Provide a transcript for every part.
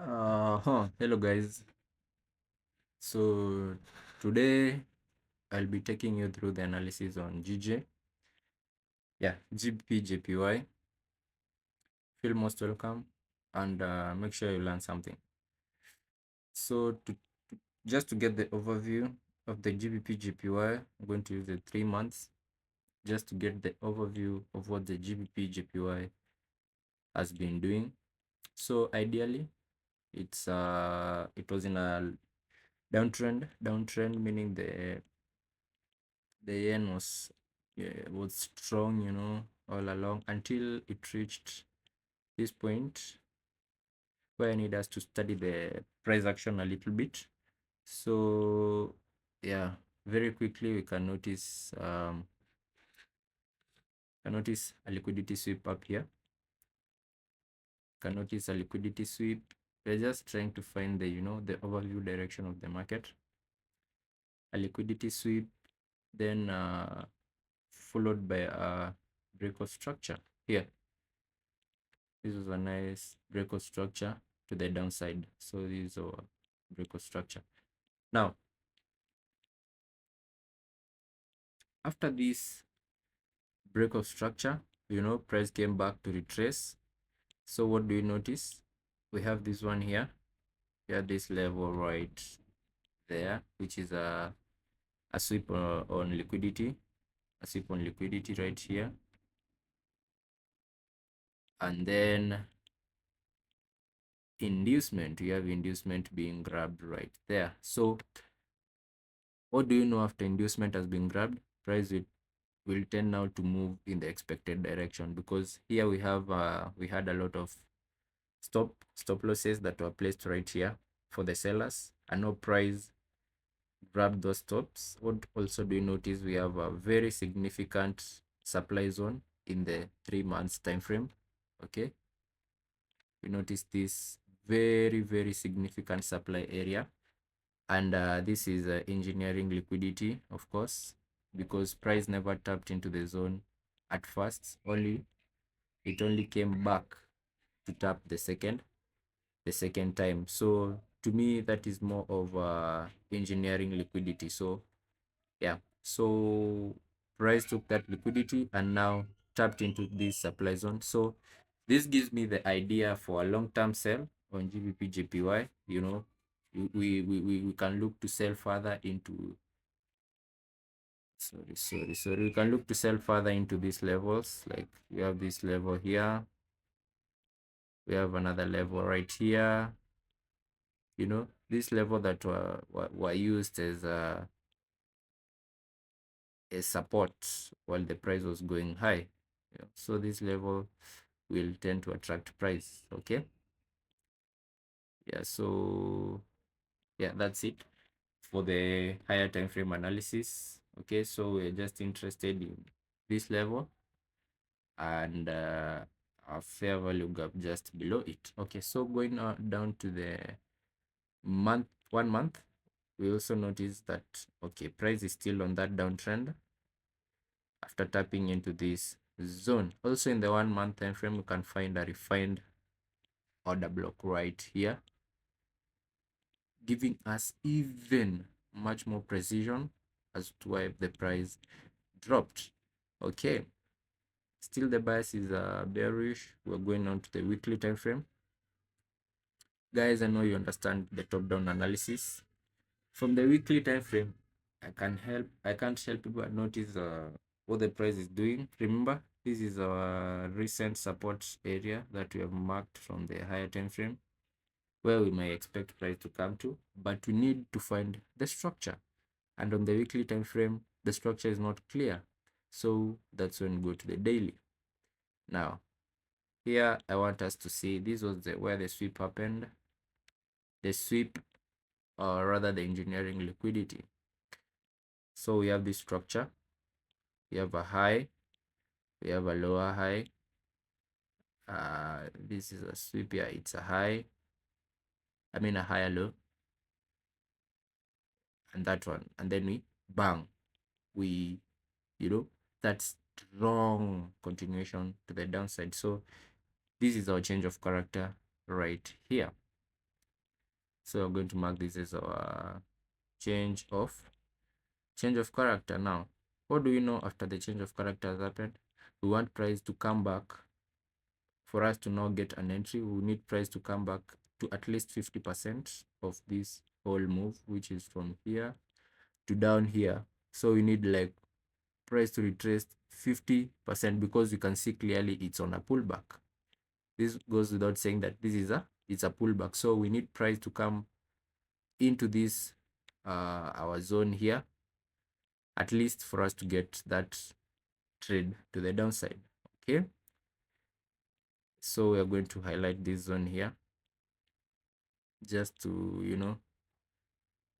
Hello guys. So today I'll be taking you through the analysis on GJ. Yeah, GBP JPY. Feel most welcome and make sure you learn something. So just to get the overview of the GBP JPY, I'm going to use the 3 months just to get the overview of what the GBP JPY has been doing. So ideally, it was in a downtrend meaning the yen was strong, all along until it reached this point where I need us to study the price action a little bit. So yeah, very quickly we can notice a liquidity sweep up here. Can notice a liquidity sweep. We're just trying to find the overview direction of the market. A liquidity sweep, then followed by a breakout structure here. This was a nice breakout structure to the downside. So this is our breakout structure. Now, after this breakout structure, price came back to retrace. So what do you notice? We have this one here. We have this level right there, which is a sweep on liquidity, a sweep on liquidity right here. And then inducement, we have inducement being grabbed right there. So what do you know after inducement has been grabbed? Price will tend now to move in the expected direction, because here we had a lot of stop losses that were placed right here for the sellers, and no price grabbed those stops. What also do you notice? We have a very significant supply zone in the 3 months time frame. Okay, we notice this very significant supply area, and this is engineering liquidity, of course, because price never tapped into the zone at first. It only came back to tap the second time. So to me, that is more of engineering liquidity. So yeah, so price took that liquidity and now tapped into this supply zone. So this gives me the idea for a long-term sell on GBP JPY. We can look to sell further into, sorry, we can look to sell further into these levels. Like we have this level here, we have another level right here. This level that were used as a support while the price was going high. So this level will tend to attract price. Okay, yeah, so yeah, that's it for the higher time frame analysis. Okay, so we're just interested in this level and a fair value gap just below it. Okay, so going down to the 1 month, we also notice that, okay, price is still on that downtrend after tapping into this zone. Also in the 1 month time frame, we can find a refined order block right here, giving us even much more precision as to why the price dropped. Okay, still the bias is bearish. We're going on to the weekly time frame. Guys, I know you understand the top-down analysis. From the weekly time frame, I can't help but notice what the price is doing. Remember, this is our recent support area that we have marked from the higher time frame, where we may expect price to come to, but we need to find the structure. And on the weekly time frame, the structure is not clear. So that's when we go to the daily. Now, here I want us to see this was where the sweep happened. The sweep, or rather the engineering liquidity. So we have this structure. We have a high, we have a lower high. This is a sweep here. It's a high, a higher low, and that one, and then we bang, we that strong continuation to the downside. So this is our change of character right here. So we're going to mark this as our change of character. Now, what do we know after the change of character has happened? We want price to come back. For us to now get an entry, we need price to come back to at least 50% of this whole move, which is from here to down here. So we need like price to retrace 50% because you can see clearly it's on a pullback. This goes without saying that this is it's a pullback. So we need price to come into this our zone here, at least for us to get that trade to the downside. Okay, so we are going to highlight this zone here just to, you know,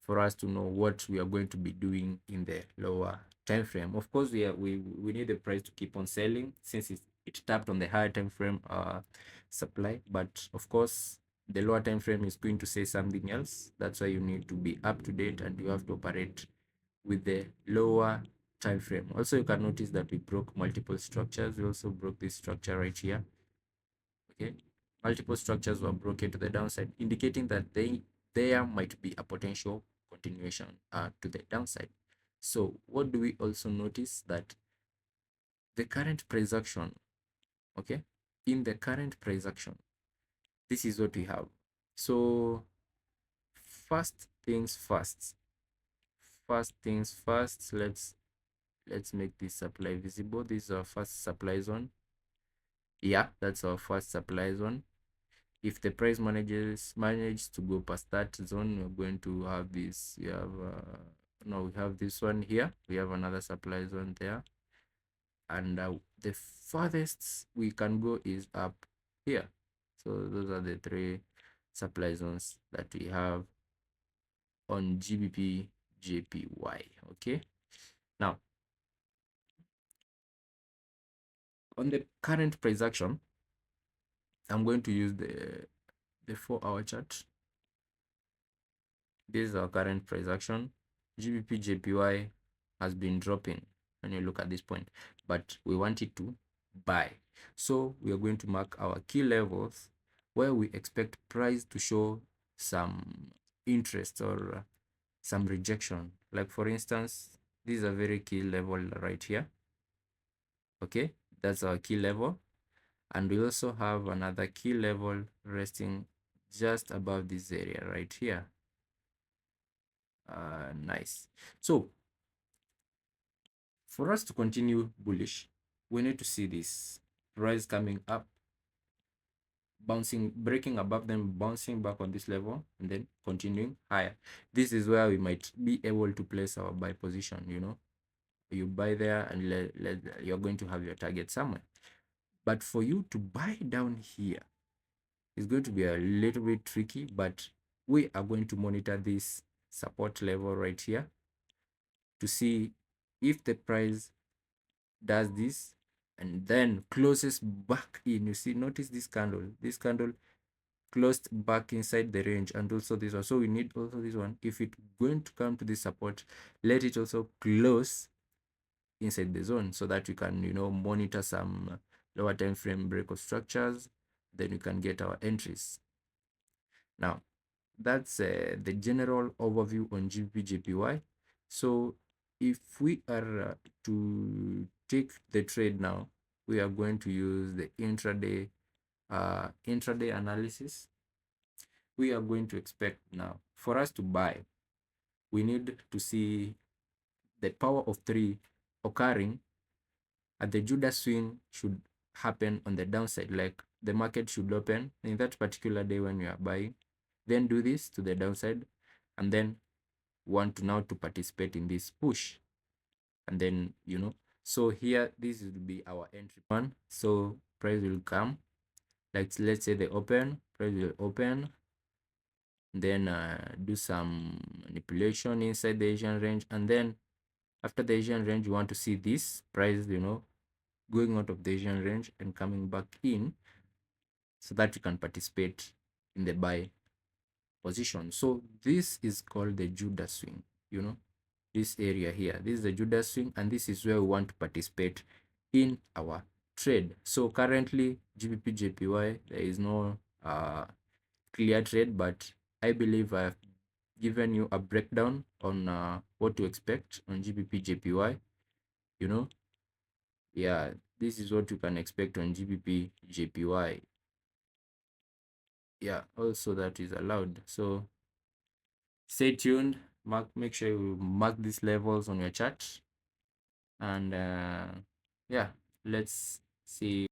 for us to know what we are going to be doing in the lower time frame. Of course, we need the price to keep on selling since it tapped on the higher time frame supply, but of course the lower time frame is going to say something else. That's why you need to be up to date and you have to operate with the lower time frame. Also, you can notice that we broke multiple structures. We also broke this structure right here. Okay, multiple structures were broken to the downside, indicating that there might be a potential continuation to the downside. So what do we also notice? That the current price action, okay, in the current price action, this is what we have. So first things first, let's make this supply visible. This is our first supply zone. Yeah, that's our first supply zone. If the price manages to go past that zone, we're going to have this. We have no, we have this one here. We have another supply zone there, and the farthest we can go is up here. So those are the three supply zones that we have on GBP JPY. Okay, now on the current price action, I'm going to use the 4-hour chart. This is our current price action. GBP JPY has been dropping when you look at this point, but we want it to buy. So we are going to mark our key levels where we expect price to show some interest or some rejection. Like for instance, this is a very key level right here. Okay, that's our key level. And we also have another key level resting just above this area right here. Nice. So for us to continue bullish, we need to see this price coming up, bouncing, breaking above them, bouncing back on this level, and then continuing higher. This is where we might be able to place our buy position. You know, you buy there and you're going to have your target somewhere. But for you to buy down here, it's going to be a little bit tricky, but we are going to monitor this support level right here to see if the price does this and then closes back in. You see, notice this candle closed back inside the range, and also this one. So we need also this one. If it's going to come to this support, let it also close inside the zone so that we can, you know, monitor some lower time frame break of structures. Then we can get our entries. Now that's the general overview on GBP/JPY. So if we are to take the trade now, we are going to use the intraday analysis. We are going to expect now for us to buy, we need to see the power of 3 occurring at the Judas swing should happen on the downside. Like the market should open in that particular day when you are buying, then do this to the downside, and then want to now to participate in this push, and then, you know, so here this will be our entry one. So price will come, like let's say the open, price will open, then do some manipulation inside the Asian range, and then after the Asian range you want to see this price, you know, going out of the Asian range and coming back in so that you can participate in the buy position. So this is called the Judas swing. You know, this area here, this is the Judas swing, and this is where we want to participate in our trade. So currently GBP JPY, there is no clear trade, but I believe I've given you a breakdown on what to expect on GBP JPY. You know, yeah, this is what you can expect on GBP JPY. Yeah, also that is allowed. So stay tuned. Make sure you mark these levels on your chart, and yeah, let's see